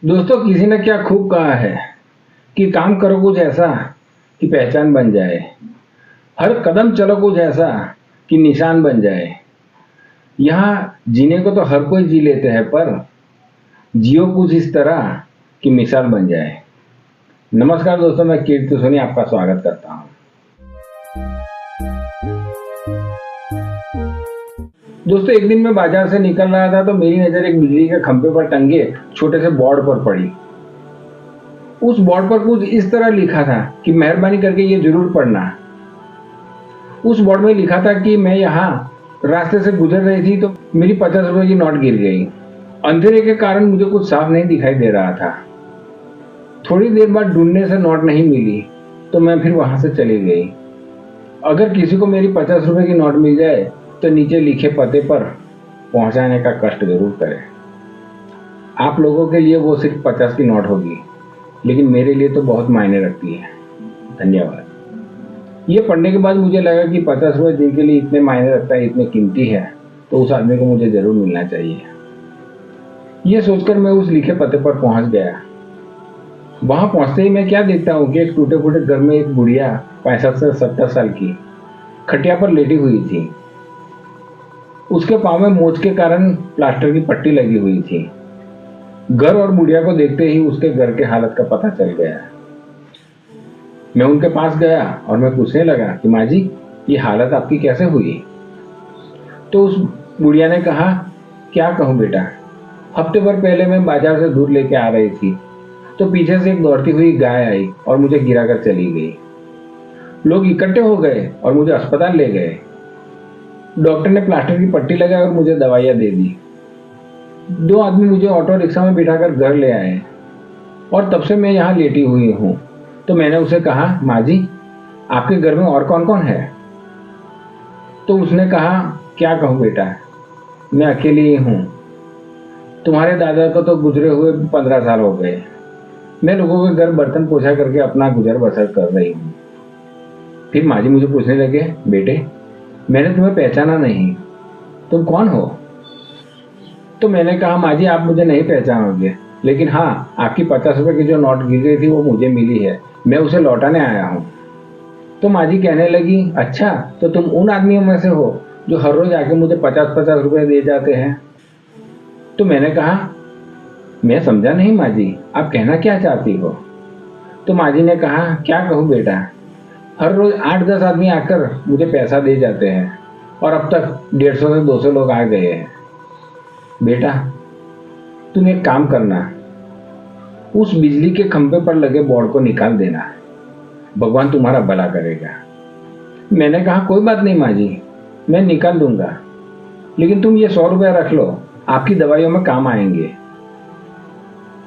दोस्तों, किसी ने क्या खूब कहा है कि काम करो कुछ ऐसा कि पहचान बन जाए। हर कदम चलो कुछ ऐसा कि निशान बन जाए। यहाँ जीने को तो हर कोई जी लेते हैं, पर जियो कुछ इस तरह कि मिसाल बन जाए। नमस्कार दोस्तों, मैं कीर्ति सोनी आपका स्वागत करता हूँ। दोस्तों, एक दिन मैं बाजार से निकल रहा था तो मेरी नजर एक बिजली के खंभे पर टंगे छोटे से बोर्ड पर पड़ी। उस बोर्ड पर कुछ इस तरह लिखा था कि मेहरबानी करके ये जरूर पढ़ना। उस बोर्ड में लिखा था कि मैं यहाँ रास्ते से गुजर रही थी तो मेरी 50 रुपए की नोट गिर गई। अंधेरे के कारण मुझे कुछ साफ नहीं दिखाई दे रहा था। थोड़ी देर बाद ढूंढने से नोट नहीं मिली तो मैं फिर वहां से चली गई। अगर किसी को मेरी 50 रुपए की नोट मिल जाए तो नीचे लिखे पते पर पहुंचाने का कष्ट जरूर करें। आप लोगों के लिए वो सिर्फ 50 की नोट होगी, लेकिन मेरे लिए तो बहुत मायने रखती है। धन्यवाद। ये पढ़ने के बाद मुझे लगा कि 50 रुपए जिनके लिए इतने मायने रखता है, इतने कीमती है, तो उस आदमी को मुझे जरूर मिलना चाहिए। ये सोचकर मैं उस लिखे पते पर पहुंच गया। वहां पहुंचते ही मैं क्या देखता हूँ कि एक टूटे फूटे घर में एक बुढ़िया 65 से 70 साल की खटिया पर लेटी हुई थी। उसके पाँव में मोच के कारण प्लास्टर की पट्टी लगी हुई थी। घर और बुढ़िया को देखते ही उसके घर के हालत का पता चल गया। मैं उनके पास गया और मैं पूछने लगा कि माँ जी, ये हालत आपकी कैसे हुई? तो उस बुढ़िया ने कहा, क्या कहूँ बेटा, हफ्ते भर पहले मैं बाजार से दूध लेके आ रही थी तो पीछे से एक दौड़ती हुई गाय आई और मुझे गिराकर चली गई। लोग इकट्ठे हो गए और मुझे अस्पताल ले गए। डॉक्टर ने प्लास्टर की पट्टी लगाई और मुझे दवाइयाँ दे दी। 2 आदमी मुझे ऑटो रिक्शा में बिठाकर घर ले आए और तब से मैं यहाँ लेटी हुई हूँ। तो मैंने उसे कहा, माँ जी, आपके घर में और कौन कौन है? तो उसने कहा, क्या कहूँ बेटा, मैं अकेली ही हूँ। तुम्हारे दादा को तो गुजरे हुए 15 साल हो गए। मैं लोगों के घर बर्तन पोछा करके अपना गुजर बसर कर रही हूँ। फिर माँ जी मुझे पूछने लगे, बेटे, मैंने तुम्हें पहचाना नहीं, तुम कौन हो? तो मैंने कहा, माँ जी, आप मुझे नहीं पहचानोगे, लेकिन हाँ, आपकी 50 रुपए की जो नोट गिर गई थी वो मुझे मिली है, मैं उसे लौटाने आया हूँ। तो माँ जी कहने लगी, अच्छा, तो तुम उन आदमियों में से हो जो हर रोज आके मुझे 50-50 रुपए दे जाते हैं? तो मैंने कहा, मैं समझा नहीं माँ जी, आप कहना क्या चाहती हो? तो माँ जी ने कहा, क्या कहूँ बेटा, हर रोज 8-10 आदमी आकर मुझे पैसा दे जाते हैं और अब तक 150 से 200 लोग आ गए हैं। बेटा, तुम एक काम करना, उस बिजली के खंभे पर लगे बोर्ड को निकाल देना, भगवान तुम्हारा भला करेगा। मैंने कहा, कोई बात नहीं माँ जी, मैं निकाल दूंगा, लेकिन तुम ये 100 रुपया रख लो, आपकी दवाइयों में काम आएंगे।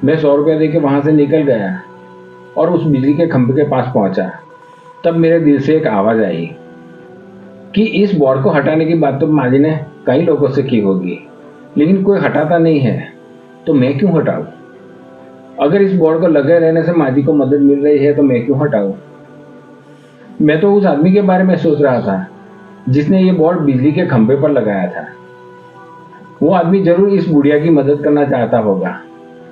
मैं 100 रुपया देके वहां से निकल गया और उस बिजली के खंभे के पास पहुंचा। तब मेरे दिल से एक आवाज आई कि इस बोर्ड को हटाने की बात तो माँ जी ने कई लोगों से की होगी, लेकिन कोई हटाता नहीं है, तो मैं क्यों हटाऊं? अगर इस बोर्ड को लगे रहने से माँ जी को मदद मिल रही है तो मैं क्यों हटाऊं? मैं तो उस आदमी के बारे में सोच रहा था जिसने ये बोर्ड बिजली के खंभे पर लगाया था। वो आदमी जरूर इस बुढ़िया की मदद करना चाहता होगा,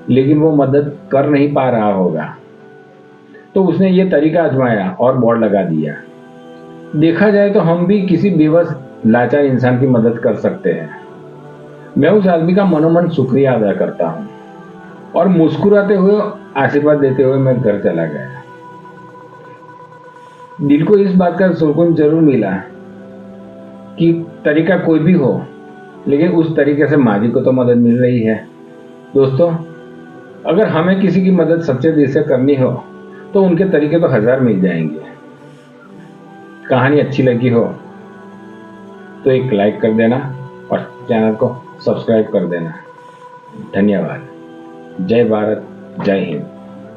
लेकिन वो मदद कर नहीं पा रहा होगा, तो उसने ये तरीका आजमाया और बोर्ड लगा दिया। देखा जाए तो हम भी किसी बेबस लाचार इंसान की मदद कर सकते हैं। मैं उस आदमी का मनोमन शुक्रिया अदा करता हूँ और मुस्कुराते हुए आशीर्वाद देते हुए मैं घर चला गया। दिल को इस बात का सुकून जरूर मिला कि तरीका कोई भी हो, लेकिन उस तरीके से माँ जी को तो मदद मिल रही है। दोस्तों, अगर हमें किसी की मदद सच्चे दिल से करनी हो तो उनके तरीके तो 1000 मिल जाएंगे। कहानी अच्छी लगी हो तो एक लाइक कर देना और चैनल को सब्सक्राइब कर देना। धन्यवाद। जय भारत, जय हिंद।